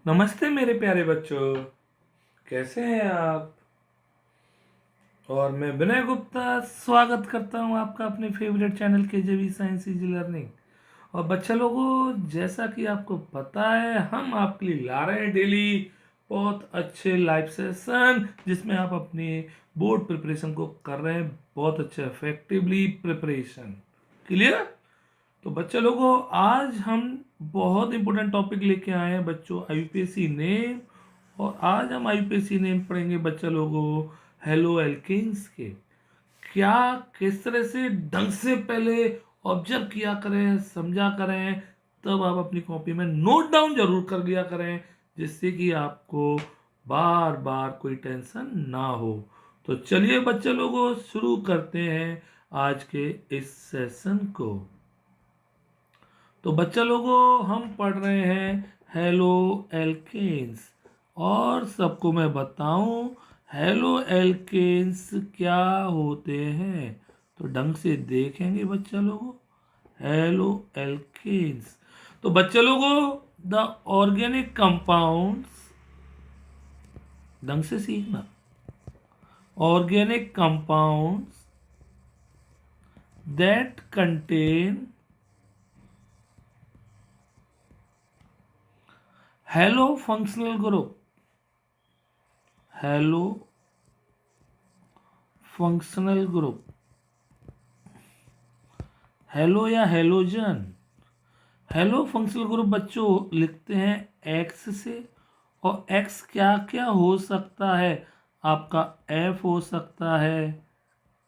नमस्ते मेरे प्यारे बच्चों। कैसे हैं आप? और मैं विनय गुप्ता स्वागत करता हूं आपका अपने favourite channel KJV science easy learning. और बच्चा लोगों, जैसा कि आपको पता है, हम आपके लिए ला रहे हैं डेली बहुत अच्छे लाइव सेशन जिसमें आप अपनी बोर्ड प्रिपरेशन को कर रहे हैं बहुत अच्छा इफेक्टिवली प्रिपरेशन। क्लियर? तो बच्चे लोगों, आज हम बहुत इंपॉर्टेंट टॉपिक लेके आए हैं बच्चों, आईयूपीएससी नेम। और आज हम आईयूपीएससी नेम पढ़ेंगे बच्चे लोगों हेलो एल्केन्स के। क्या किस तरह से ढंग से पहले ऑब्जर्व किया करें, समझा करें, तब आप अपनी कॉपी में नोट डाउन जरूर कर लिया करें, जिससे कि आपको बार बार कोई टेंशन ना हो। तो चलिए बच्चे लोगों, शुरू करते हैं आज के इस सेशन को। तो बच्चा लोगों, हम पढ़ रहे हैं हेलो एल्केन्स। और सबको मैं बताऊं हेलो एल्केन्स क्या होते हैं, तो ढंग से देखेंगे बच्चा लोगों। हेलो एल्केन्स, तो बच्चा लोगों, द ऑर्गेनिक कंपाउंड्स, ढंग से सीखना, organic compounds that contain hello functional group, hello functional group, hello या हेलोजन। हेलो फंक्शनल ग्रुप बच्चों लिखते हैं एक्स से। और एक्स क्या क्या हो सकता है? आपका एफ हो सकता है,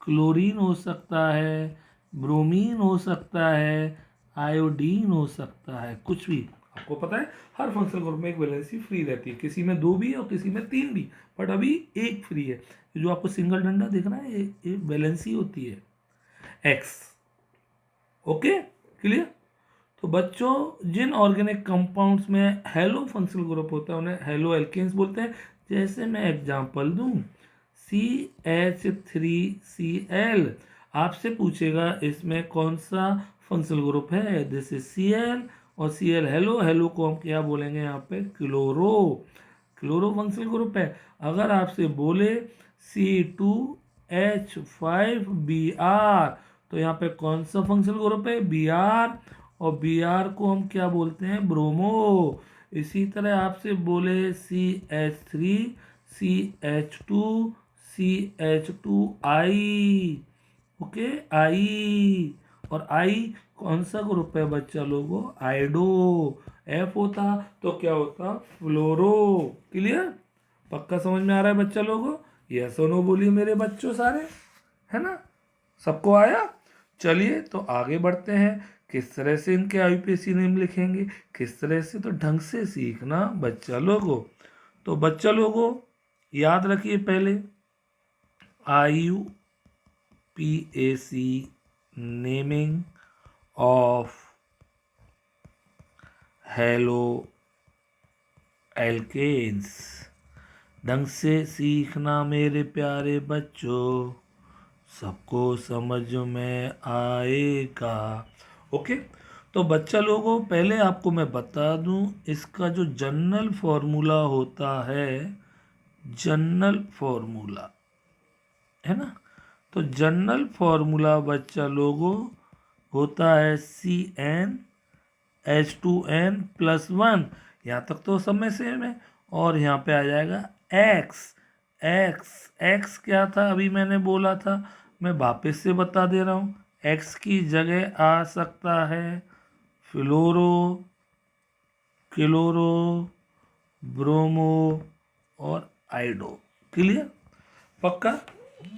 क्लोरीन हो सकता है, ब्रोमीन हो सकता है, आयोडीन हो सकता है, कुछ भी। आपको पता है हर फंक्शनल ग्रुप में एक वैलेंसी फ्री रहती है, किसी में दो भी और किसी में तीन भी, बट अभी एक फ्री है। जो आपको सिंगल डंडा दिख रहा है ये वैलेंसी होती है एक्स। Okay, clear? तो बच्चों, जिन ऑर्गेनिक कंपाउंड्स में हेलो फंक्शनल ग्रुप होता है उन्हें हेलो एल्केन्स बोलते हैं। जैसे मैं एग्जांपल दूं, CH3Cl। आपसे पूछेगा इसमें कौन सा फंक्शनल ग्रुप है, दिस इज Cl। और Cl हेलो, हेलो को हम क्या बोलेंगे यहाँ पे? क्लोरो, क्लोरो फंक्शनल ग्रुप है। अगर आपसे बोले C2H5Br, तो यहाँ पे कौन सा फंक्शनल ग्रुप है? Br। और Br को हम क्या बोलते हैं? ब्रोमो। इसी तरह आपसे बोले CH3CH2CH2I, ओके, आई। और आई कौन सा ग्रुप है बच्चा लोगो? आइडो। एफ होता तो क्या होता? फ्लोरो। क्लियर? पक्का समझ में आ रहा है बच्चा लोगो? यस और नो बोलिए मेरे बच्चों सारे, है ना? सबको आया? चलिए तो आगे बढ़ते हैं। किस तरह से इनके आईयूपीएससी नेम लिखेंगे, किस तरह से, तो ढंग से सीखना बच्चा लोगो। तो बच्चा लोगो याद रखिए, पहले IUPAC naming of halo alkanes, ढंग से सीखना मेरे प्यारे बच्चों, सबको समझ में आएगा। ओके, तो बच्चा लोगों, पहले आपको मैं बता दूं इसका जो जनरल फॉर्मूला होता है, जनरल फॉर्मूला, है ना? तो जनरल फॉर्मूला बच्चा लोगों होता है CnH2n+1। यहाँ तक तो सब में सेम है। और यहाँ पे आ जाएगा एक्स। एक्स, एक्स क्या था अभी मैंने बोला था, मैं वापस से बता दे रहा हूँ। एक्स की जगह आ सकता है फ्लोरो, क्लोरो, ब्रोमो और आइडो। क्लियर? पक्का?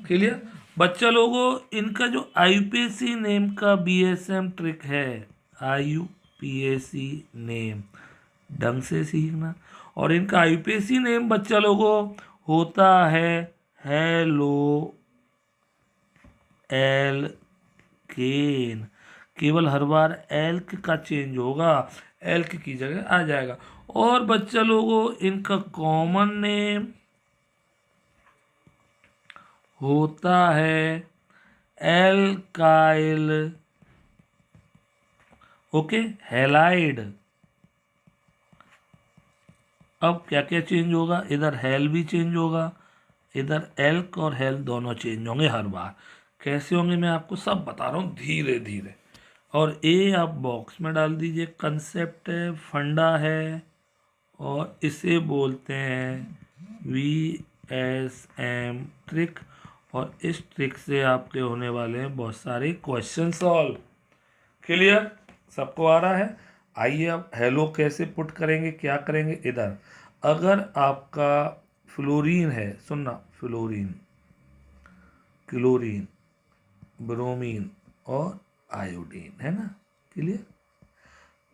क्लियर? बच्चा लोगों, इनका जो आईयूपीएससी नेम का बीएसएम ट्रिक है, आईयूपीएससी नेम ढंग से सीखना। और इनका आईयूपीएससी नेम बच्चा लोगों होता है हेलो एल्केन। केवल हर बार एल्क का चेंज होगा, एल्क की जगह आ जाएगा। और बच्चा लोगों, इनका कॉमन नेम होता है एल्काइल, ओके, हेलाइड। अब क्या क्या चेंज होगा, इधर हेल भी चेंज होगा, इधर एल्क और हेल दोनों चेंज होंगे हर बार। कैसे होंगे मैं आपको सब बता रहा हूँ धीरे धीरे। और ए आप बॉक्स में डाल दीजिए, कंसेप्ट है, फंडा है, और इसे बोलते हैं VSM ट्रिक। और इस ट्रिक से आपके होने वाले हैं बहुत सारे क्वेश्चन सॉल्व। क्लियर, सबको आ रहा है? आइए अब हेलो कैसे पुट करेंगे, क्या करेंगे। इधर अगर आपका फ्लोरीन है, सुनना, फ्लोरीन, क्लोरीन, ब्रोमीन और आयोडीन है ना, क्लियर।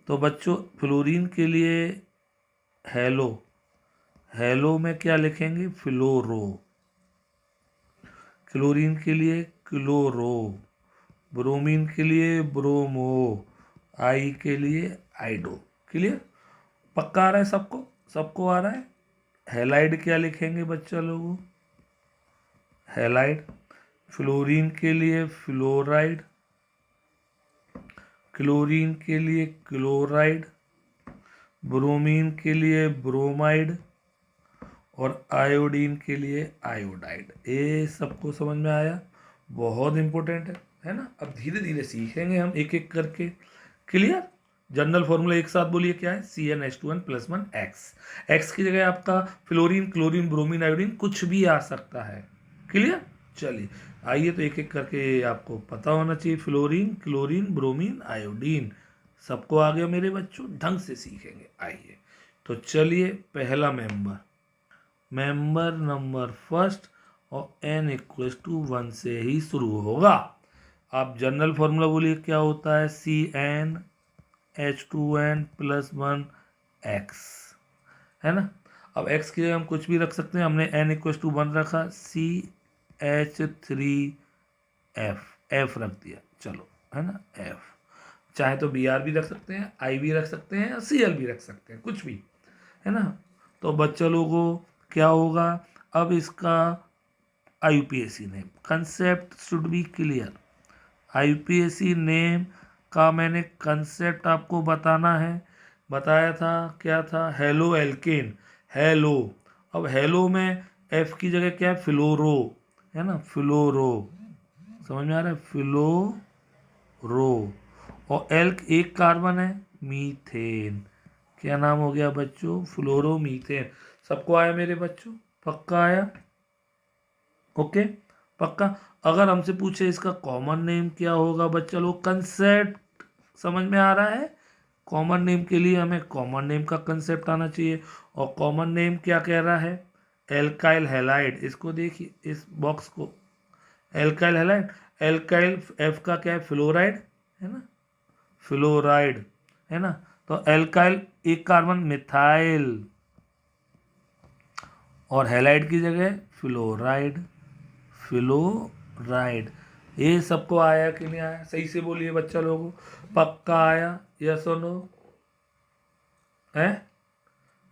तो बच्चों फ्लोरीन के लिए हेलो, हेलो में क्या लिखेंगे, फ्लोरो। क्लोरीन के लिए क्लोरो, ब्रोमीन के लिए ब्रोमो, आई के लिए आइडो। क्लियर, पक्का आ रहा है सबको, सबको आ रहा है। हेलाइड क्या लिखेंगे बच्चा लोगों, हेलाइड। फ्लोरीन के लिए फ्लोराइड, क्लोरीन के लिए क्लोराइड, ब्रोमीन के लिए ब्रोमाइड और आयोडीन के लिए आयोडाइड। ये सबको समझ में आया, बहुत इंपॉर्टेंट है ना। अब धीरे धीरे सीखेंगे हम एक एक करके। क्लियर, जनरल फॉर्मूला एक साथ बोलिए, क्या है, CnH2n+1 एक्स। एक्स की जगह आपका फ्लोरीन, क्लोरीन, ब्रोमीन, आयोडीन कुछ भी आ सकता है। क्लियर, चलिए आइए तो एक एक करके आपको पता होना चाहिए। फ्लोरीन, क्लोरीन, ब्रोमीन, आयोडीन, सबको आ गया मेरे बच्चों, ढंग से सीखेंगे। आइए तो चलिए, पहला मेंबर, मेंबर नंबर फर्स्ट, और n=1 से ही शुरू होगा। आप जनरल फॉर्मूला बोलिए, क्या होता है, CnH2n+1 एक्स, है ना। अब x की जगह हम कुछ भी रख सकते हैं, हमने n=1 रखा, CH3F, F रख दिया, चलो, है ना, F। चाहे तो Br भी रख सकते हैं, I भी रख सकते हैं, Cl भी रख सकते हैं, कुछ भी, है ना। तो बच्चा लोगों क्या होगा, अब इसका IUPAC name, concept should be clear. IUPAC name का मैंने कंसेप्ट आपको बताना है, बताया था, क्या था, हेलो एल्केन, हेलो। अब हेलो में F की जगह क्या है, फ्लोरो, है ना, फ्लोरो, समझ में आ रहा है, फ्लोरो। और एल्क एक कार्बन है, मीथेन, क्या नाम हो गया बच्चों, फ्लोरोमीथेन। सबको आया मेरे बच्चों, पक्का आया, ओके, पक्का। अगर हमसे पूछे इसका कॉमन नेम क्या होगा बच्चा लोग, कंसेप्ट समझ में आ रहा है। कॉमन नेम के लिए हमें कॉमन नेम का कंसेप्ट आना चाहिए, और कॉमन नेम क्या कह रहा है, एल्काइल हैलाइड। इसको देखिए, इस बॉक्स को, एल्काइल हैलाइड, एल्काइल एफ का क्या है, फ्लोराइड, है ना, फ्लोराइड, है ना। तो एल्काइल एक कार्बन, मिथाइल, और हैलाइड की जगह फ्लोराइड, फ्लोराइड। ये सबको आया कि नहीं आया, सही से बोलिए बच्चा लोगों, पक्का आया, यस और नो, है,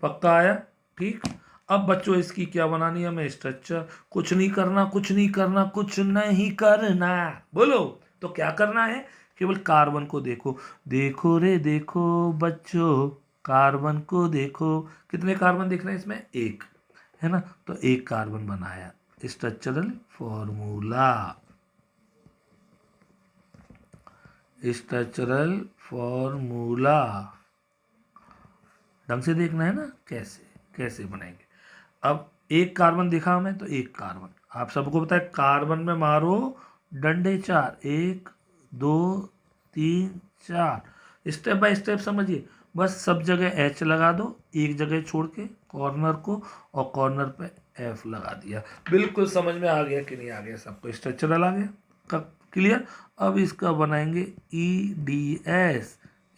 पक्का आया, ठीक। अब बच्चों इसकी क्या बनानी है हमें, स्ट्रक्चर। कुछ नहीं करना, कुछ नहीं करना, कुछ नहीं करना, बोलो तो क्या करना है, केवल कार्बन को देखो, देखो रे देखो बच्चों, कार्बन को देखो। कितने कार्बन दिख रहे हैं इसमें, एक, है ना। तो एक कार्बन बनाया, स्ट्रक्चरल फॉर्मूला, स्ट्रक्चरल फॉर्मूला, ढंग से देखना है ना, कैसे कैसे बनाएंगे। अब एक कार्बन दिखा हमें, तो एक कार्बन, आप सबको पता है कार्बन में मारो डंडे 4, 1 2 3 4, स्टेप बाय स्टेप समझिए। बस सब जगह H लगा दो, एक जगह छोड़ के कॉर्नर को, और कॉर्नर पे F लगा दिया। बिल्कुल समझ में आ गया कि नहीं आ गया, सबको स्ट्रक्चरल आ गया, कब, क्लियर। अब इसका बनाएंगे EDS,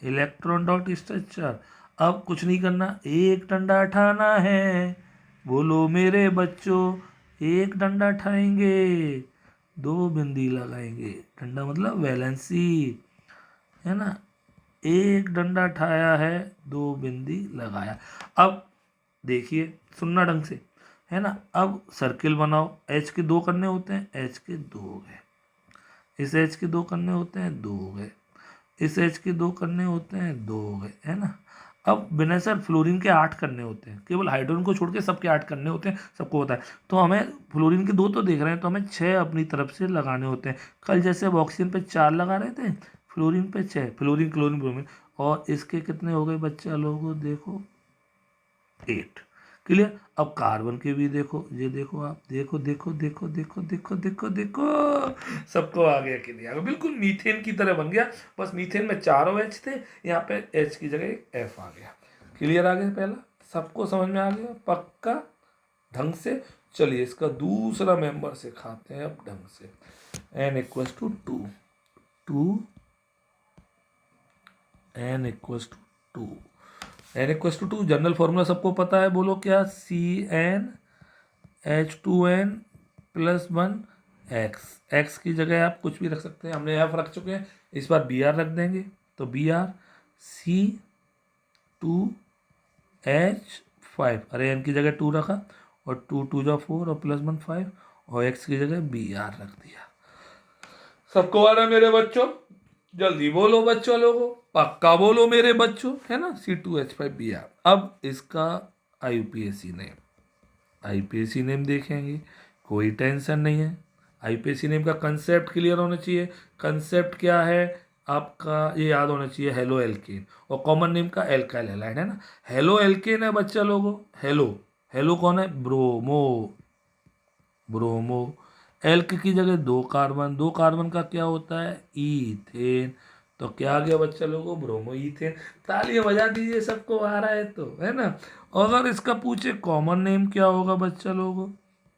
इलेक्ट्रॉन डॉट स्ट्रक्चर। अब कुछ नहीं करना, एक डंडा उठाना है, बोलो मेरे बच्चों, एक डंडा उठाएंगे, दो बिंदी लगाएंगे, डंडा मतलब वैलेंसी, है ना। एक डंडा उठाया है, दो बिंदी लगाया। अब देखिए, सुनना ढंग से, है ना। अब सर्किल बनाओ, H के दो करने होते हैं, H के दो हो गए, इस H के दो करने होते हैं, दो हो गए, इस H के दो करने होते हैं, दो हो गए, है ना। अब विनय सर फ्लोरीन के 8 करने होते हैं, केवल हाइड्रोजन को छोड़ के सबके 8 करने होते हैं, सबको होता है। तो हमें फ्लोरीन के 2 तो देख रहे हैं, तो हमें 6 अपनी तरफ से लगाने होते हैं। कल जैसे अब ऑक्सीजन पे 4 लगा रहे थे, फ्लोरीन पे 6, फ्लोरीन क्लोरीन ब्रोमीन, और इसके कितने हो गए बच्चा लोगों, देखो 8। क्लियर। अब कार्बन के भी देखो, ये देखो आप, देखो देखो देखो देखो देखो देखो देखो, सबको आ गया कि नहीं आ गया, बिल्कुल मीथेन की तरह बन गया। बस मीथेन में 4 OH थे, यहाँ पे H की जगह एक F आ गया। क्लियर आ गया, पहला सबको समझ में आ गया पक्का ढंग से। चलिए इसका दूसरा मेंबर सिखाते हैं अब ढंग से। N=2, 2 N=2 जनरल फॉर्मूला सबको पता है, बोलो क्या, CnH2n+1 x की जगह आप कुछ भी रख सकते हैं, हमने F रख चुके हैं, इस बार Br रख देंगे, तो Br C2H5, अरे N की जगह 2 रखा, और 2 2 जा 4 और +1 5, और x की जगह Br रख दिया। सबको आ रहा है मेरे बच्चों, जल्दी बोलो बच्चों, लोगों पक्का बोलो मेरे बच्चों, है ना, C2H5Br। अब इसका आईपीएसी नेम देखेंगे, कोई टेंशन नहीं है। आईपीएसी नेम का कंसेप्ट क्लियर होना चाहिए। कंसेप्ट क्या है आपका, ये याद होना चाहिए, हेलो एल्केन, और कॉमन नेम का एल्काइल हैलाइड, है ना। हेलो एल्केन है बच्चा लोगों, हेलो, हेलो कौन है, ब्रोमो, ब्रोमो। एल्क की जगह 2 कार्बन, 2 कार्बन का क्या होता है, ईथेन, तो क्या आ गया बच्चा लोगों, ब्रोमो ईथेन। तालियां बजा दीजिए, सबको आ रहा है तो, है ना। अगर इसका पूछे कॉमन नेम क्या होगा बच्चा लोगों,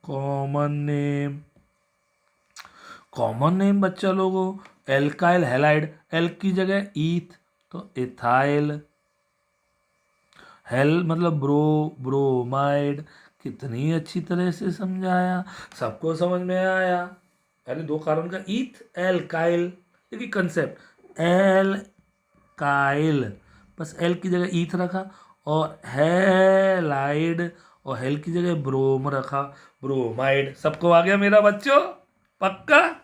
कॉमन नेम, कॉमन नेम बच्चा लोगों एल्काइल हैलाइड, एल्क की जगह ईथ, तो इथाइल, हेल मतलब ब्रो, ब्रोमाइड। कितनी अच्छी तरह से समझाया, सबको समझ में आया। अरे 2 कार्बन का ईथ एल्काइल, देखिए कंसेप्ट एल्काइल, बस एल की जगह ईथ रखा, और हैलाइड, और हेल की जगह ब्रोम रखा, ब्रोमाइड। सबको आ गया मेरा बच्चों पक्का।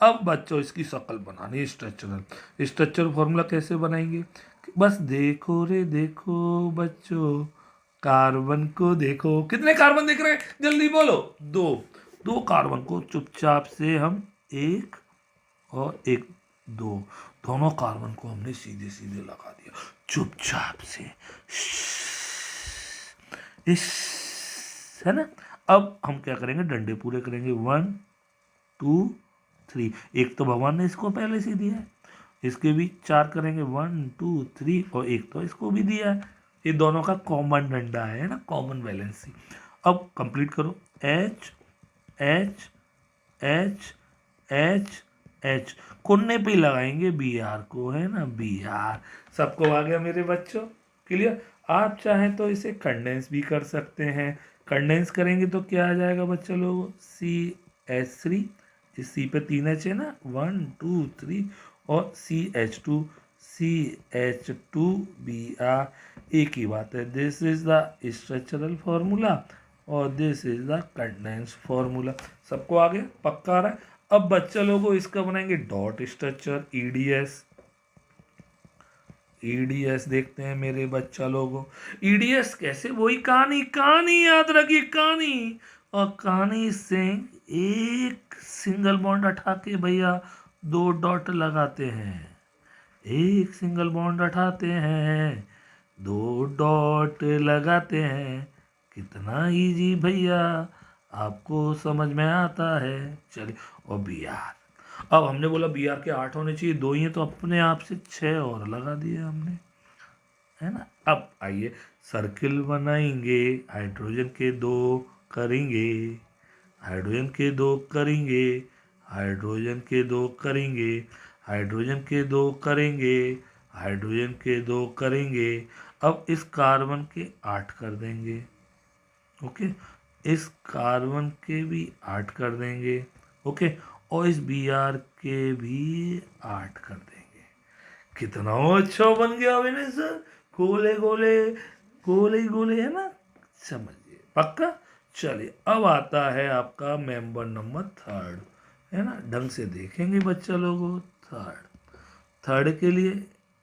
अब बच्चों इसकी शक्ल बनानी, स्ट्रक्चरल, स्ट्रक्चरल फॉर्मूला कैसे बनाएंगे, बस देखो रे देखो बच्चों, कार्बन को देखो, कितने कार्बन दिख रहे हैं जल्दी बोलो, 2, 2 कार्बन को चुपचाप से हम 1 और 1, 2, दोनों कार्बन को हमने सीधे सीधे लगा दिया चुपचाप से, इस, है ना। अब हम क्या करेंगे, डंडे पूरे करेंगे, 1 2 3, एक तो भगवान ने इसको पहले से दिया है, इसके भी 4 करेंगे, 1 2 3, और एक तो इसको भी दिया है, ये दोनों का कॉमन डंडा है ना, कॉमन वैलेंसी। अब कंप्लीट करो, H H H H H, कोने पे लगाएंगे Br को, है ना, Br। सबको आ गया मेरे बच्चों क्लियर। आप चाहें तो इसे कंडेंस भी कर सकते हैं, कंडेंस करेंगे तो क्या आ जाएगा बच्चा लोगों, CH3, इस C पे 3 H है ना, 1 2 3, और CH2, CH2Br, एक ही बात है, this is the structural formula और this is the condense formula. सबको आ गया पक्का आ रहा है। अब बच्चा लोगों इसका बनाएंगे डॉट स्ट्रक्चर, ईडीएस, ईडीएस देखते हैं मेरे बच्चा लोगों, ईडीएस कैसे, वही कहानी, कहानी याद रखिए, कहानी, और कहानी से एक सिंगल बॉन्ड हटा के भैया 2 डॉट लगाते हैं, एक सिंगल बॉन्ड हटाते हैं, 2 डॉट लगाते हैं, कितना इजी भैया, आपको समझ में आता है। चलिए, और बी आर, अब हमने बोला बी आर के 8 होने चाहिए, 2 ही है, तो अपने आप से 6 और लगा दिए हमने, है ना। अब आइए सर्किल बनाएंगे, हाइड्रोजन के 2 करेंगे, हाइड्रोजन के 2 करेंगे, हाइड्रोजन के 2 करेंगे, हाइड्रोजन के 2 करेंगे, हाइड्रोजन के 2 करेंगे। अब इस कार्बन के 8 कर देंगे, ओके, इस कार्बन के भी 8 कर देंगे, ओके, और इस बी आर के भी 8 कर देंगे। कितना अच्छा बन गया विनय सर, गोले गोले, गोले गोले, है ना, समझिए पक्का। चलिए अब आता है आपका मेंबर नंबर 3, है ना, ढंग से देखेंगे बच्चा लोगों। थर्ड, थर्ड के लिए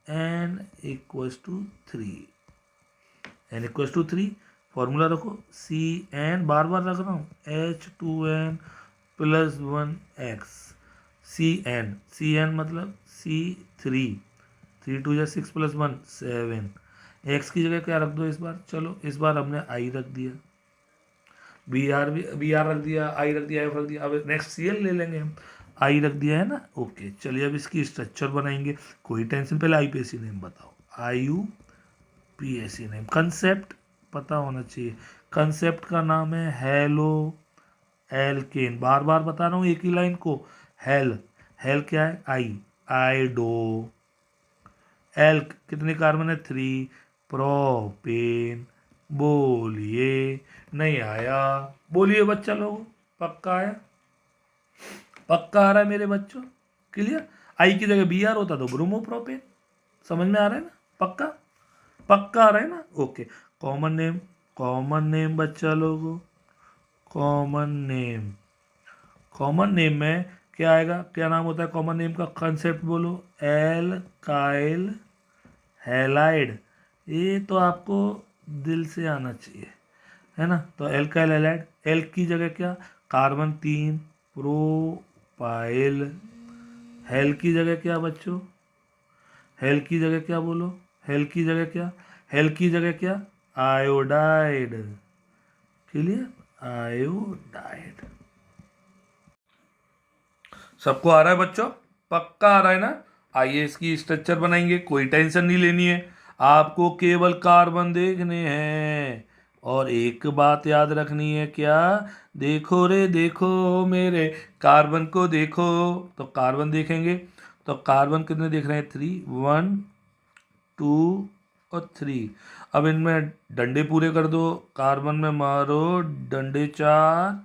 N=3, n=3, फॉर्मूला रखो CN, बार बार रख रहा हूँ, H2n+1x, CN मतलब C3, 3×2 = 6 + 1 7, x की जगह क्या रख दो इस बार, चलो इस बार हमने i रख दिया, बी आर रख दिया, आई रख दिया, एफ रख दिया, अब नेक्स्ट CL ले लेंगे हम, आई रख दिया है ना, ओके। चलिए अब इसकी स्ट्रक्चर बनाएंगे, कोई टेंशन, पहले IUPAC नेम बताओ, IUPAC नेम, कंसेप्ट पता होना चाहिए, कंसेप्ट का नाम है हेलो एल्केन, बार बार बता रहा हूँ एक ही लाइन को, हेल, हेल क्या है, आइडो, एल्क कितने कार्बन है, 3, प्रोपेन, बोलिए, नहीं आया, बोलिए बच्चा लोग, पक्का आया, पक्का आ रहा है मेरे बच्चों, क्लियर, आई की जगह BR होता तो ब्रोमोप्रोपेन, समझ में आ रहा है ना, पक्का, पक्का आ रहा है ना, okay. Common name, common name बच्चा लोगों, कॉमन नेम, कॉमन नेम में क्या आएगा, क्या नाम होता है कॉमन नेम का, कंसेप्ट बोलो, एल्काइल हैलाइड, ये तो आपको दिल से आना चाहिए, है ना, तो एल्काइल हैलाइड, एल की जगह क्या, कार्बन 3, प्रोपाइल, हेल की जगह क्या बच्चों, हेल की जगह क्या बोलो, हेल की जगह क्या, हेल की जगह क्या, आयोडाइड, क्लियर, आयोडाइड, सबको आ रहा है बच्चों, पक्का आ रहा है ना, आइए इसकी स्ट्रक्चर बनाएंगे, कोई टेंशन नहीं लेनी है, आपको केवल कार्बन देखने हैं, और एक बात याद रखनी है, क्या, देखो रे देखो मेरे कार्बन को देखो, तो कार्बन देखेंगे, तो कार्बन कितने देख रहे हैं, 3, 1, 2 और 3, अब इनमें डंडे पूरे कर दो, कार्बन में मारो डंडे 4,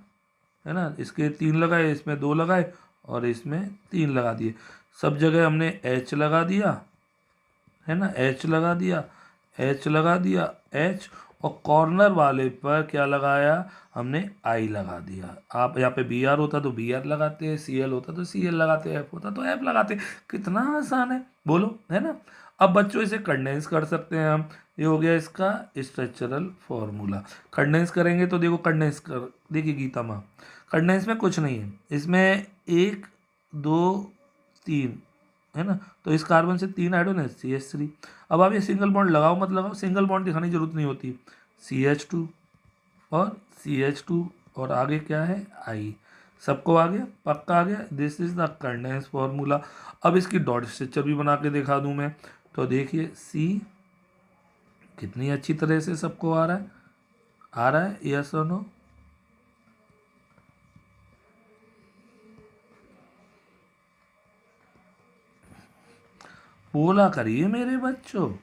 है ना, इसके 3 लगाए, इसमें 2 लगाए, और इसमें 3 लगा दिए, सब जगह हमने H लगा दिया, है ना, H लगा दिया, H लगा दिया, H, और कॉर्नर वाले पर क्या लगाया हमने, I लगा दिया, आप यहाँ पे BR होता तो BR लगाते, CL होता तो CL लगाते, F होता तो F लगाते, कितना आसान है बोलो, है ना। अब बच्चों इसे कंडेंस कर सकते हैं हम, ये हो गया इसका स्ट्रक्चरल फॉर्मूला, कंडेंस करेंगे तो देखो, कंडेंस कर देखिए गीता माँ, कंडेंस में कुछ नहीं है, इसमें 1 2 3, है ना, तो इस कार्बन से 3 हाइड्रोजन है, CH3, अब आप ये सिंगल बॉन्ड लगाओ मत लगाओ, सिंगल बॉन्ड दिखाने की जरूरत नहीं होती, CH2 और CH2, और आगे क्या है, I, सबको आ गया, पक्का आ गया, this is the condense formula. अब इसकी डॉट स्ट्रक्चर भी बना के दिखा दूं मैं, तो देखिए C कितनी अच्छी तरह से सबको आ रहा है, आ रहा है, यस और नो, बोला करिए मेरे बच्चों,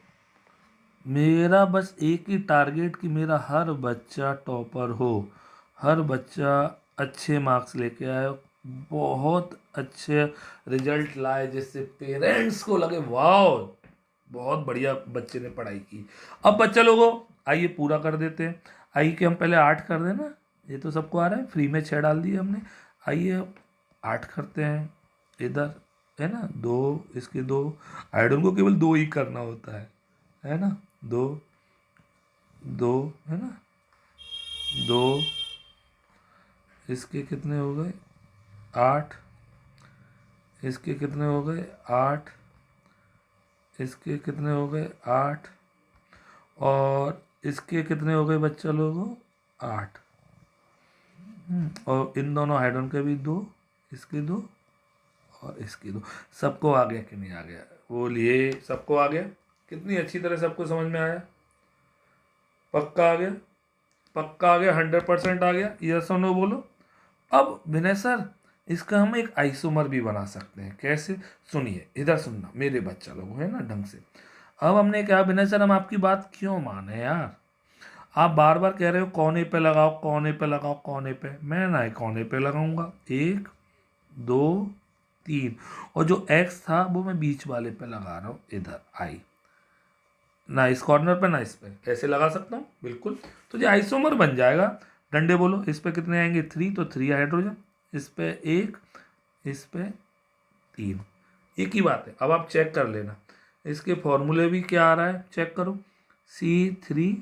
मेरा बस एक ही टारगेट कि मेरा हर बच्चा टॉपर हो, हर बच्चा अच्छे मार्क्स लेके आए, बहुत अच्छे रिजल्ट लाए, जिससे पेरेंट्स को लगे वाह बहुत बढ़िया बच्चे ने पढ़ाई की। अब बच्चा लोगों आइए पूरा कर देते हैं, आइए कि हम पहले 8 कर दें ना, ये तो सबको आ रहा है, फ्री में 6 डाल दिए हमने, आइए अब 8 करते हैं, इधर है ना 2, इसके 2, आयोडन को केवल 2 ही करना होता है ना, 2 2, है ना, 2, इसके कितने हो गए 8, इसके कितने हो गए 8, इसके कितने हो गए 8, और इसके कितने हो गए बच्चा लोगों 8, और इन दोनों हाइड्रोजन के भी 2, इसके 2 और इसके 2, सबको आ गया कि नहीं आ गया, बोलिए सबको आ गया, कितनी अच्छी तरह सबको समझ में आया, पक्का आ गया, पक्का आ गया, 100% आ गया, यस और नो बोलो। अब विनय सर इसका हम एक आइसोमर भी बना सकते हैं, कैसे, सुनिए इधर सुनना मेरे बच्चा लोग, है ना ढंग से। अब हमने कहा विनय सर हम आपकी बात क्यों माने यार, आप बार बार कह रहे हो कोने पे लगाओ, कोने पे लगाओ, कोने पे, मैं ना कोने पे लगाऊंगा, 1 2 3, और जो एक्स था वो मैं बीच वाले पे लगा रहा हूँ, इधर आई, ना इस कॉर्नर पे ना इस पे, कैसे लगा सकता हूँ, बिल्कुल, तो ये आइसोमर बन जाएगा। डंडे बोलो, इस पे कितने आएंगे 3, तो 3 हाइड्रोजन, इस पे 1, इस पे 3, एक ही बात है, अब आप चेक कर लेना, इसके फॉर्मूले भी क्या आ रहा है चेक करो, C3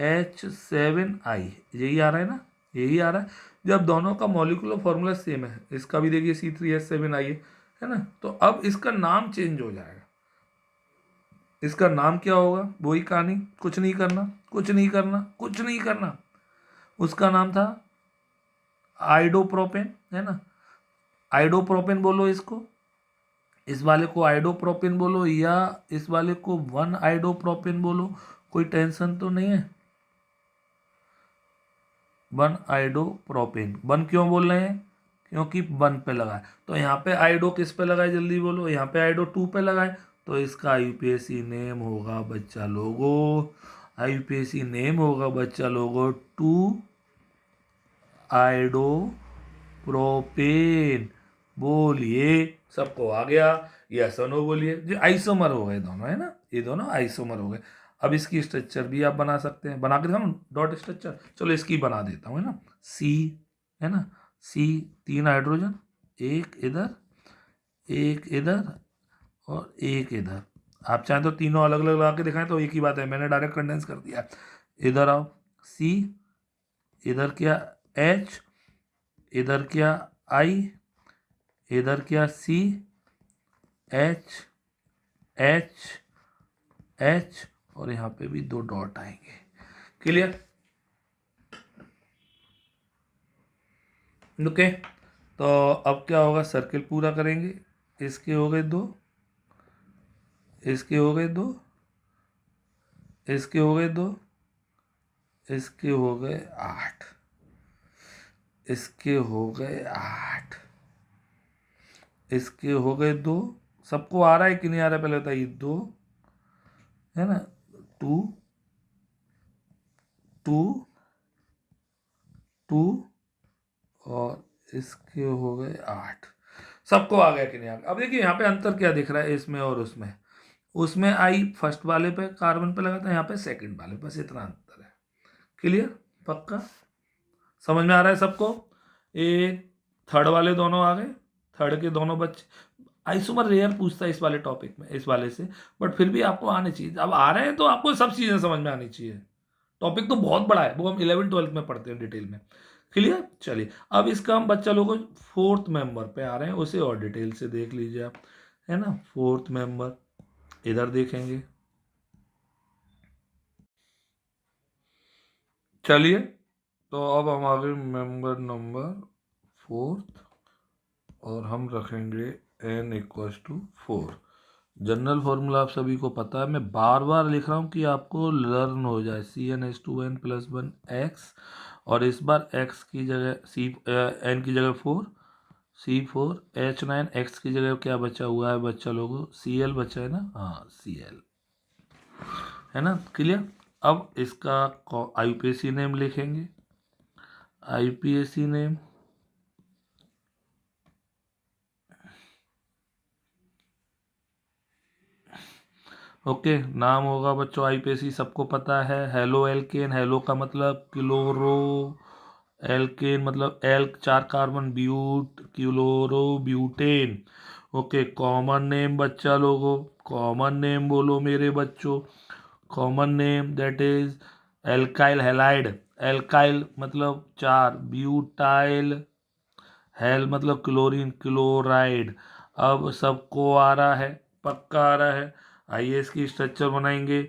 H7I, यही आ रहा है ना, यही आ रहा है। जब दोनों का मॉलिक्यूलर फॉर्मूला सेम है, इसका भी देखिए C3H7I है ना, तो अब इसका नाम चेंज हो जाएगा। इसका नाम क्या होगा, वही कहानी, कुछ नहीं करना, कुछ नहीं करना, कुछ नहीं करना। उसका नाम था आइडोप्रोपेन, है ना, आइडोप्रोपेन बोलो इसको, इस वाले को आइडोप्रोपेन बोलो या इस वाले को 1 आइडोप्रोपेन बोलो, कोई टेंशन तो नहीं है। 1 आइडोप्रोपेन, 1 क्यों बोल रहे हैं, क्योंकि 1 पे लगाए, तो यहाँ पे आइडो किस पे लगाए, जल्दी बोलो, यहाँ पे आइडो 2 पे लगाए, तो इसका यूपीएससी नेम होगा बच्चा लोगो, यूपीएससी नेम होगा बच्चा लोगो 2 आइडोप्रोपेन। बोलिए, सबको आ गया, यस और नो बोलिए। जो आइसोमर हो गए दोनों, है ना, ये दोनों आइसोमर हो गए। अब इसकी स्ट्रक्चर भी आप बना सकते हैं, बना के दिखाऊं डॉट स्ट्रक्चर, चलो इसकी बना देता हूँ, है ना, सी, है ना, सी 3 हाइड्रोजन, एक इधर, एक इधर और एक इधर। आप चाहें तो तीनों अलग अलग लगा के दिखाएं तो एक ही बात है, मैंने डायरेक्ट कंडेंस कर दिया। इधर आओ, सी, इधर क्या एच, इधर क्या आई, इधर क्या सी, एच, एच, एच, और यहाँ पे भी 2 डॉट आएंगे। Clear, okay. तो अब क्या होगा, सर्किल पूरा करेंगे। इसके हो गए 2, इसके हो गए 2, इसके हो गए 2, इसके हो गए 8, इसके हो गए 8, इसके हो गए 2। सबको आ रहा है कि नहीं आ रहा है, पहले बताइए। 2 है ना, 2, 2, 2 और इसके हो गए 8। सबको आ गया कि नहीं आ गया। अब देखिए यहाँ पे अंतर क्या दिख रहा है इसमें और उसमें, उसमें आई फर्स्ट वाले पे कार्बन पे लगा था, यहाँ पे सेकंड वाले, बस इतना अंतर है। क्लियर, पक्का समझ में आ रहा है सबको। ये थर्ड वाले दोनों आ गए, थर्ड के दोनों बच्चे। आइसोमर रेयर पूछता है इस वाले टॉपिक में, इस वाले से, बट फिर भी आपको आने चाहिए। अब आ रहे हैं तो आपको सब चीज़ें समझ में आनी चाहिए। टॉपिक तो बहुत बड़ा है, वो हम 11th-12th में पढ़ते हैं डिटेल में। क्लियर, चलिए अब इसका हम बच्चा लोगों को 4th मेंबर पे आ रहे हैं, उसे और डिटेल से देख लीजिए आप, है ना। 4th मेंबर इधर देखेंगे, चलिए तो अब हम आ गए मेंबर नंबर 4th और हम रखेंगे n=4। जनरल फॉर्मूला आप सभी को पता है, मैं बार बार लिख रहा हूँ कि आपको लर्न हो जाए। CnH2n+1x, और इस बार x की जगह n की जगह 4, C4H9, x की जगह क्या बचा हुआ है बच्चा लोगों, Cl बचा है ना, हाँ Cl, है ना। क्लियर, अब इसका आईपीएसी नेम लिखेंगे, आईपीएसी नेम, ओके। नाम होगा बच्चों आईपीएसी, सबको पता है, हेलो एल्केन, हेलो का मतलब क्लोरो, एल्केन मतलब एल 4 carbon, but, chloro butane. Okay, common name बच्चा लोगो, कॉमन नेम बोलो मेरे बच्चों, common name that is alkyl halide, alkyl मतलब 4, ब्यूटाइल, हेल मतलब क्लोरीन, क्लोराइड। अब सबको आ रहा है, पक्का आ रहा है। आइए इसकी स्ट्रक्चर बनाएंगे,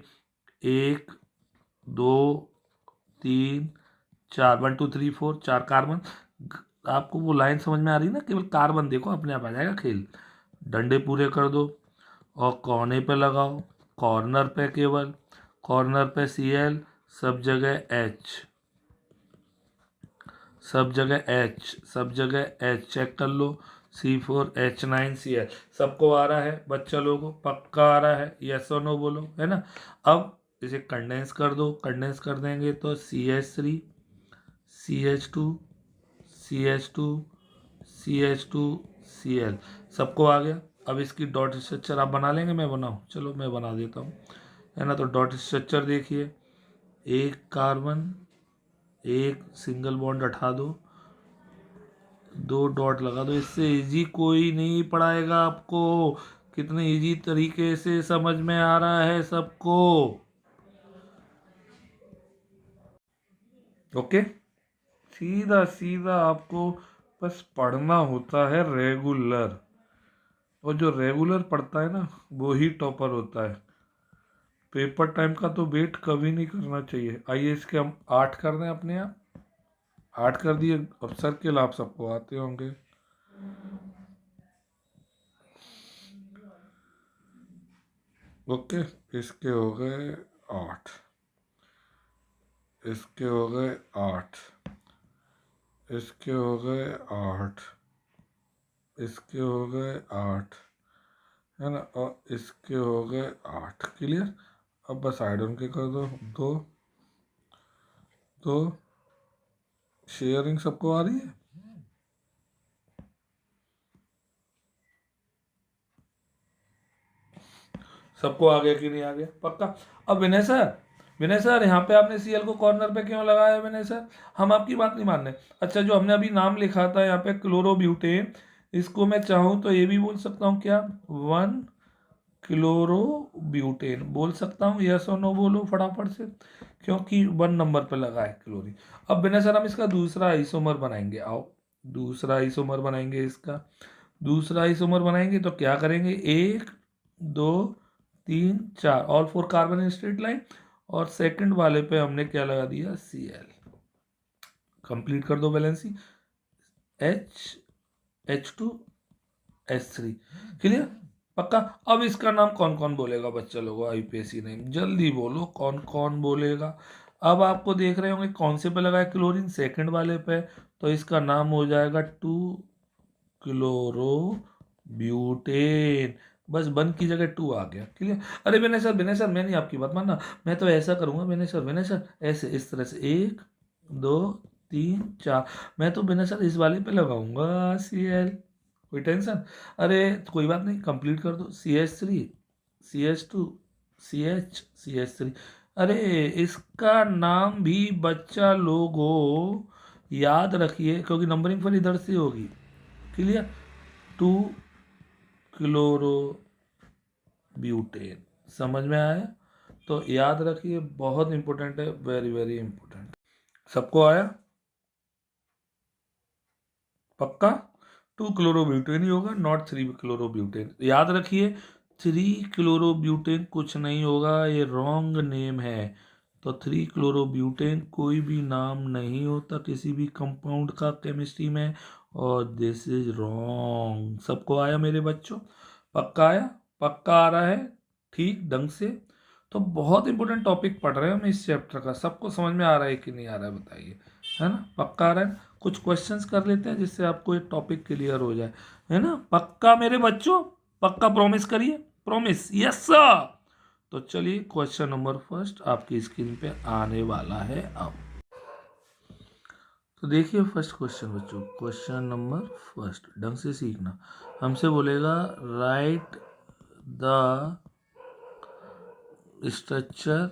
1 2 3 4, 1 2 3 4, 4 कार्बन। आपको वो लाइन समझ में आ रही है ना, केवल कार्बन देखो अपने आप आ जाएगा खेल। डंडे पूरे कर दो और कोने पे लगाओ, कॉर्नर पे, केवल कॉर्नर पे Cl, सब जगह H, सब जगह H, सब जगह H, चेक कर लो, C4H9Cl। सबको आ रहा है बच्चा लोगों, पक्का आ रहा है, यस और नो बोलो, है ना। अब इसे कंडेंस कर दो, कंडेंस कर देंगे तो CH3, CH2, CH2, CH2, Cl, सबको आ गया। अब इसकी डॉट स्ट्रक्चर आप बना लेंगे, मैं बनाऊँ, चलो मैं बना देता हूँ, है ना। तो डॉट स्ट्रक्चर देखिए, एक कार्बन, एक सिंगल बॉन्ड हटा दो, 2 डॉट लगा दो। इससे इजी कोई नहीं पढ़ाएगा आपको, कितने इजी तरीके से समझ में आ रहा है सबको। ओके, सीधा सीधा आपको बस पढ़ना होता है रेगुलर, और जो रेगुलर पढ़ता है ना वो ही टॉपर होता है। पेपर टाइम का तो वेट कभी नहीं करना चाहिए। आइए इसके हम 8 कर दें अपने आप। 8 कर दिए, अब सर्किल आप सबको आते होंगे। ओके, इसके हो गए 8, इसके हो गए 8, इसके हो गए 8, इसके हो गए 8, है ना, और इसके हो गए 8। क्लियर। अब बस साइड उनके कर दो। दो तो शेयरिंग सबको आ रही है? सबको आ गया कि नहीं आ गया? पक्का। अब विनय सर, विनय सर यहाँ पे आपने सीएल को कॉर्नर पे क्यों लगाया विनय सर? हम आपकी बात नहीं मान रहे। अच्छा, जो हमने अभी नाम लिखा था यहाँ पे क्लोरोब्यूटेन, इसको मैं चाहूँ तो ये भी बोल सकता हूँ क्या? 1 क्लोरोब्यूटेन बोल सकता हूँ? यस और नो बोलो फटाफट से, क्योंकि 1 नंबर पे लगा है क्लोरीन। अब विनय सर हम इसका दूसरा आइसोमर बनाएंगे। आओ दूसरा आइसोमर बनाएंगे इसका। दूसरा आइसोमर बनाएंगे तो क्या करेंगे? 1 2 3 4, all 4 carbon in straight line, और सेकंड वाले पे हमने क्या लगा दिया? Cl। कंप्लीट कर दो बैलेंसी। H2H3। क्लियर? पक्का। अब इसका नाम कौन कौन बोलेगा बच्चा लोगों? आईपीएससी नेम जल्दी बोलो, कौन कौन बोलेगा? अब आपको देख रहे होंगे कौन से पे लगा है क्लोरीन? सेकंड वाले पे। तो इसका नाम हो जाएगा 2 क्लोरोब्यूटेन। बस 1 की जगह 2 आ गया। क्लियर? अरे विनय सर, विनय सर मैं नहीं आपकी बात मानना, मैं तो ऐसा करूंगा विनय सर, विनय सर ऐसे इस तरह से 1 2 3 4, मैं तो विनय सर इस वाले पे लगाऊंगा Cl। कोई टेंशन? अरे कोई बात नहीं, कंप्लीट कर दो। CH3 CH2 CH3। अरे इसका नाम भी बच्चा लोगों याद रखिए, क्योंकि नंबरिंग फिर इधर से होगी। क्लियर? 2 क्लोरोब्यूटेन। समझ में आया? तो याद रखिए, बहुत इंपॉर्टेंट है, वेरी वेरी इंपॉर्टेंट। सबको आया? पक्का? 2 क्लोरोब्यूटेन ही होगा, नॉट 3 क्लोरोब्यूटेन। याद रखिए, 3 क्लोरोब्यूटेन कुछ नहीं होगा, ये रॉन्ग नेम है। तो 3 क्लोरोब्यूटेन कोई भी नाम नहीं होता किसी भी कंपाउंड का केमिस्ट्री में, और दिस इज रॉन्ग। सबको आया मेरे बच्चों? पक्का आया? पक्का आ रहा है ठीक ढंग से? तो बहुत इंपॉर्टेंट टॉपिक पढ़ रहे हैं हम इस चैप्टर का। सबको समझ में आ रहा है कि नहीं आ रहा है बताइए? है ना? पक्का आ रहा है? कुछ क्वेश्चंस कर लेते हैं जिससे आपको एक टॉपिक क्लियर हो जाए। है ना? पक्का मेरे बच्चों? पक्का प्रॉमिस करिए। प्रॉमिस? Yes sir. तो चलिए क्वेश्चन नंबर फर्स्ट आपकी स्क्रीन पे आने वाला है अब। तो देखिए फर्स्ट क्वेश्चन बच्चों, क्वेश्चन नंबर फर्स्ट, ढंग से सीखना। हमसे बोलेगा right the structure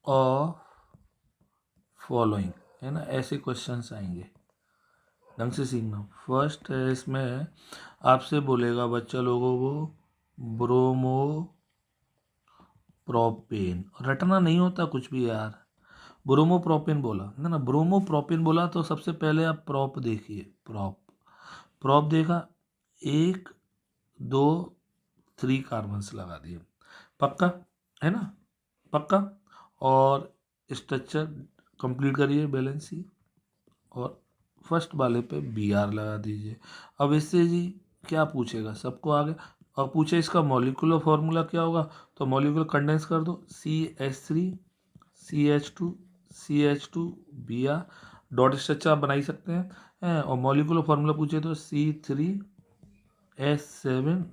of following, है ना, ऐसे क्वेश्चंस आएंगे। ढंग से सीखना। फर्स्ट है इसमें आपसे बोलेगा बच्चा लोगों को ब्रोमो प्रोपेन। रटना नहीं होता कुछ भी यार। ब्रोमो प्रोपेन बोला है ना, ब्रोमो प्रोपेन बोला तो सबसे पहले आप प्रॉप देखिए। प्रॉप, प्रॉप देखा, 1 2 3 कार्बन्स लगा दिए। पक्का? है ना? पक्का। और स्ट्रक्चर कंप्लीट करिए बैलेंस ही, और फर्स्ट वाले पे BR लगा दीजिए। अब इससे जी क्या पूछेगा? सबको आगे और पूछे इसका मॉलिक्यूलर फॉर्मूला क्या होगा, तो मॉलिक्यूलर कंडेंस कर दो, CH3 CH2 CH2 BR। Dot structure आप बना ही सकते हैं। और मॉलिक्यूलर फॉर्मूला पूछे तो C3H7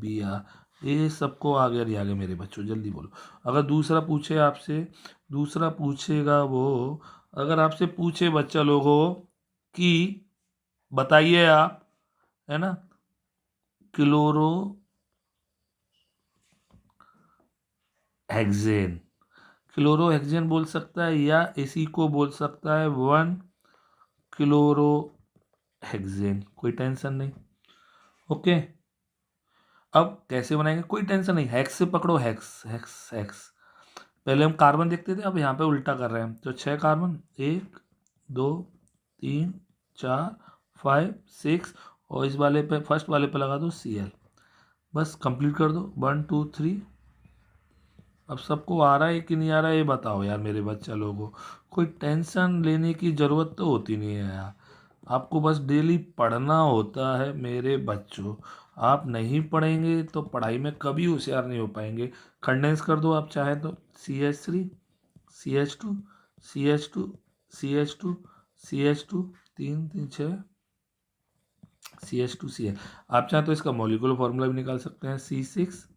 BR। ये सबको आगे नहीं आगे मेरे बच्चों जल्दी बोलो। अगर दूसरा पूछे आपसे, दूसरा पूछेगा वो, अगर आपसे पूछे बच्चा लोगों कि बताइए आप, है ना, क्लोरो हेक्सेन, क्लोरो हेक्सेन बोल सकता है, या इसी को बोल सकता है 1 क्लोरो हेक्सेन। कोई टेंशन नहीं। ओके। अब कैसे बनाएंगे? कोई टेंशन नहीं, हेक्स से पकड़ो, हेक्स हेक्स हेक्स। पहले हम कार्बन देखते थे, अब यहाँ पे उल्टा कर रहे हैं। तो 6 कार्बन, 1 2 3 4 5 6, और इस वाले पे, फर्स्ट वाले पे लगा दो Cl। बस कंप्लीट कर दो, 1 2 3। अब सबको आ रहा है कि नहीं आ रहा है ये बताओ यार मेरे बच्चा लोगों। कोई टेंशन लेने की ज़रूरत तो होती नहीं है यार, आपको बस डेली पढ़ना होता है मेरे बच्चों। आप नहीं पढ़ेंगे तो पढ़ाई में कभी होशियार नहीं हो पाएंगे। कंडेंस कर दो आप चाहे तो, CH3 CH2 CH2 CH2 CH2, 3 3 6 CH2Cl। आप चाहे तो इसका मॉलिक्यूलर फॉर्मूला भी निकाल सकते हैं, C6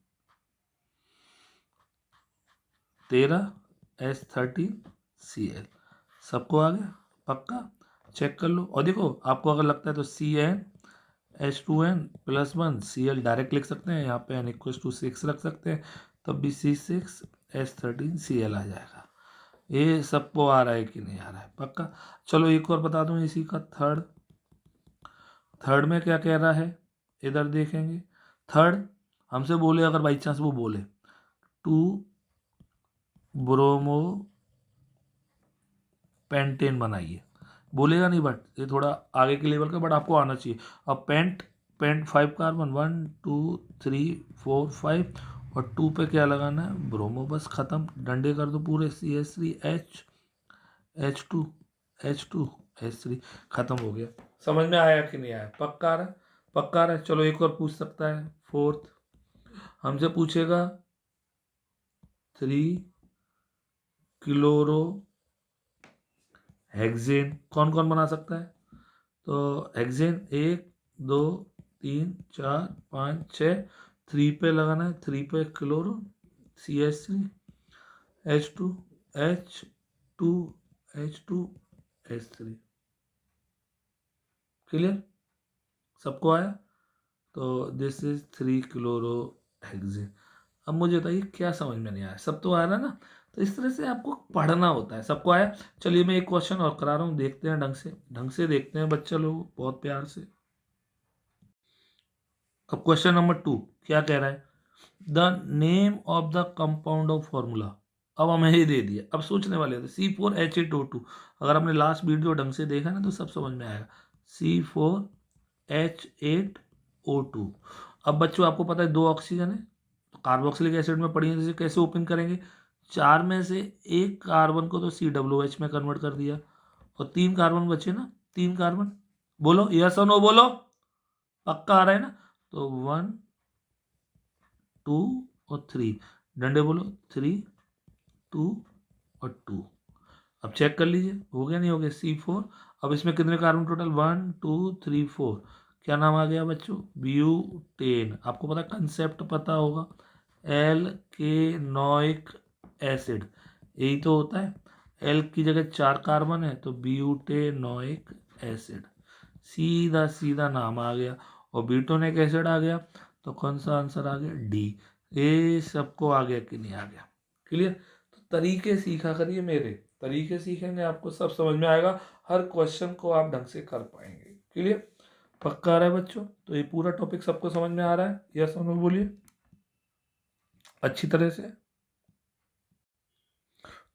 13H13Cl। सबको आ गया? पक्का? चेक कर लो। और देखो आपको अगर लगता है तो CnH2n+1 Cl डायरेक्ट लिख सकते हैं, यहाँ पे n=6 रख सकते हैं, तब भी C6H13Cl आ जाएगा। ये सबको आ रहा है कि नहीं आ रहा है? पक्का। चलो एक और बता दूं इसी का, थर्ड में क्या कह रहा है, इधर देखेंगे। थर्ड हमसे बोले, अगर बाई चांस वो बोले 2 ब्रोमो पेंटेन बनाइए, बोलेगा नहीं, बट ये थोड़ा आगे के लेवल का, बट आपको आना चाहिए। अब पेंट 5 कार्बन, 1 2 3 4 5, और 2 पे क्या लगाना है, ब्रोमो। बस खत्म, डंडे कर दो पूरे, CH3H H2 H2 H3, खत्म हो गया। समझ में आया कि नहीं आया? पक्का आ रहा है? पक्का आ रहा है। चलो एक और पूछ सकता है, फोर्थ हमसे पूछेगा 3 क्लोरो हेक्सेन कौन कौन बना सकता है? तो हेक्सेन 1 2 3 4 5 6, 3 पे लगाना है, 3 पे chloro, CH3 H2 H2 H2 H3। Clear? सबको आया? तो दिस इज 3 क्लोरो हेक्सेन। अब मुझे बताइए क्या समझ में नहीं आया? सब तो आ रहा ना? तो इस तरह से आपको पढ़ना होता है। सबको आया? चलिए मैं एक क्वेश्चन और करा रहा हूँ, देखते हैं ढंग से देखते हैं बच्चे लोग, बहुत प्यार से। अब क्वेश्चन नंबर 2 क्या कह रहा है, the name of the compound of formula. अब हमें ही दे दिया, अब सोचने वाले थे C4H8O2। अगर आपने लास्ट वीडियो ढंग से देखा ना तो सब समझ में आएगा, C4H8O2। अब बच्चों आपको पता है 2 ऑक्सीजन है, तो कार्बोक्सिलिक एसिड में पढ़ी है, जैसे कैसे ओपन करेंगे, 4 में से 1 कार्बन को तो COOH में कन्वर्ट कर दिया, और 3 कार्बन बचे ना, 3 कार्बन। बोलो यस और नो, बोलो पक्का आ रहा है ना? तो 1 2 और 3, डंडे बोलो, 3 2 और 2। अब चेक कर लीजिए हो गया नहीं हो गया, C4। अब इसमें कितने कार्बन टोटल, 1 2 3 4। क्या नाम आ गया बच्चों, ब्यूटेन। आपको पता कंसेप्ट पता होगा, एल्केनोइक एसिड, यही तो होता है। एल की जगह 4 कार्बन है तो ब्यूटेनोइक एसिड, सीधा सीधा नाम आ गया। और ब्यूटेनोइक एसिड आ गया तो कौन सा आंसर आ गया, डी। ये सबको आ गया कि नहीं आ गया? क्लियर? तो तरीके सीखा करिए मेरे, तरीके सीखेंगे आपको सब समझ में आएगा, हर क्वेश्चन को आप ढंग से कर पाएंगे। क्लियर? पक्का आ रहा है बच्चों? तो ये पूरा टॉपिक सबको समझ में आ रहा है? यस और नो बोलिए अच्छी तरह से।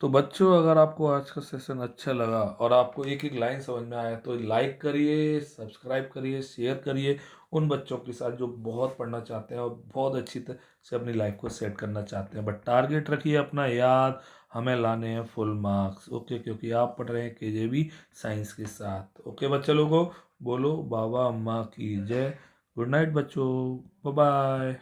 तो बच्चों अगर आपको आज का सेशन अच्छा लगा और आपको एक एक लाइन समझ में आया तो लाइक करिए, सब्सक्राइब करिए, शेयर करिए उन बच्चों के साथ जो बहुत पढ़ना चाहते हैं और बहुत अच्छी तरह से अपनी लाइफ को सेट करना चाहते हैं। बट टारगेट रखिए अपना, याद हमें लाने हैं फुल मार्क्स। ओके? क्योंकि आप पढ़ रहे हैं केजेबी साइंस के साथ। ओके बच्चे लोगों, बोलो बाबा अम्मा की जय। गुड नाइट बच्चों, बाय बाय।